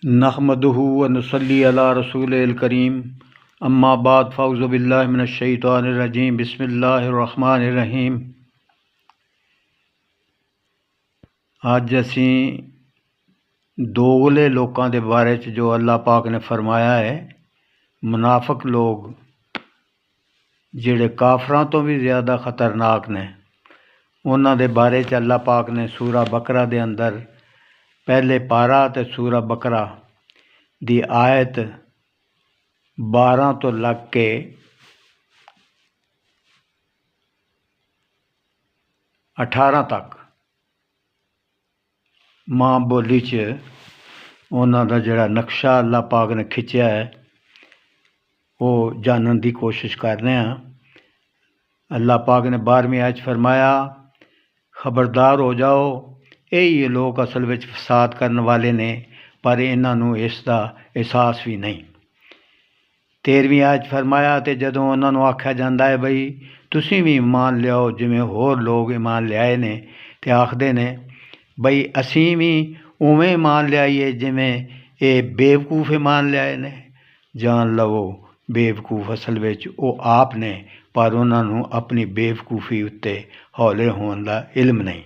नहमदुहु व नुसल्ली अला रसूलिल करीम अम्मा बाद फ़ौज़ु बिल्लाहि मिनश शैतानिर रजीम बिस्मिल्लाहिर रहमानिर रहीम। अज असी दोगले लोगों के बारे च जो अल्लाह पाक ने फरमाया है, मुनाफिक लोग जिहड़े काफरां तो भी ज़्यादा ख़तरनाक ने, उन्हां दे बारे च अल्लाह पाक ने सूरा बकरा दे अंदर पहले पारा ते सूरा बकरा दी आयत 12 तो लग के 18 तक मां बोली च उन्हां दा जिहड़ा नक्शा अल्लाह पाक ने खिंचिया है वो जानने की कोशिश कर रहे हैं। अल्लाह पाक ने 12वीं आयत फरमाया, खबरदार हो जाओ, ये लोग असल में फसाद करने वाले ने, पर इन्हों इसका एहसास भी नहीं। 13वीं आयत फरमाया, तो जदों उन्होंने आख्या जाता है बई तुसी भी ईमान लियाओ जिमें होर लोग ईमान लियाए ने, तो आखते ने बई असी भी उवें ईमान लियाईए जिमें ये बेवकूफ़ ईमान लियाए ने। जान लवो बेवकूफ़ असल में वो आप ने, पर उन्होंने अपनी बेवकूफ़ी उत्ते हौले होने का इल्म नहीं।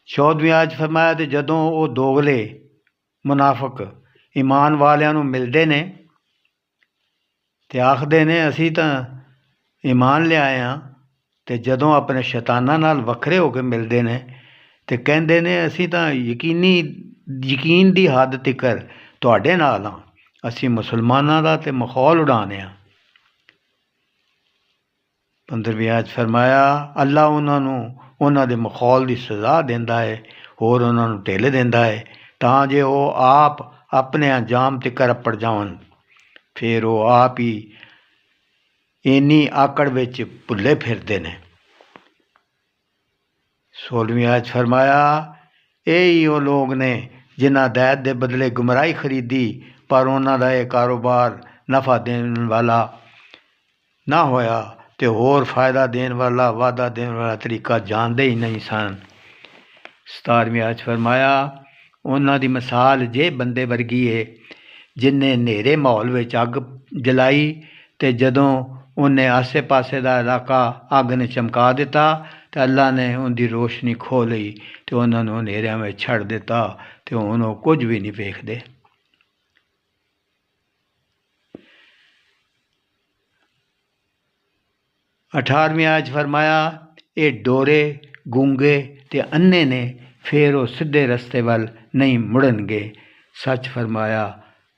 14वीं आयत फरमाया, तो जदों वो दोगले मुनाफिक ईमान वालियां नूं मिलते ने तो आखते ने असी तो ईमान लियाए हाँ, तो जदों अपने शैतानां नाल वखरे होकर मिलते हैं तो कहते ने असी तो यकीन की हद तिकर तुहाडे नाल हाँ, असी मुसलमानां दा ते मखौल उड़ाने हाँ। 15वीं आयत फरमाया, अल्लाह उन्हां दे मखौल की सज़ा देंदा है होर उन्हां नूं ढिल देंदा है तां जे वो आप अपने अंजाम तिकर अपड़ जावन, फिर वो आप ही इन्नी आकड़ विच भुल्ले फिरदे ने। 16वीं आयत फरमाया, यही वो लोग ने जिन्हां दैत दे बदले गुमराही खरीदी, पर उन्हां दा ये कारोबार नफ़ा देने वाला ना होया तो होर फ़ायदा देने वाला वादा देने वाला तरीका जानते ही नहीं सन। 17वीं आयत फरमाया, उन्हां दी मिसाल जे बंदे वर्गी है जिन्हें नेरे माहौल में अग जलाई तो जदों उन्हें आसे पासे का इलाका अग ने चमका दिता तो अल्लाह ने उनकी रोशनी खो ली तो उन्होंने नेरिया में छड़ दिता तो हुण वो कुछ भी नहीं वेखते। 18वीं आयत फरमाया, ये डोरे गूंगे ते अन्ने ने, फिर वो सीधे रस्ते वाल नहीं मुड़नगे। सच फरमाया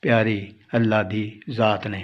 प्यारी अल्लाह दी ज़ात ने।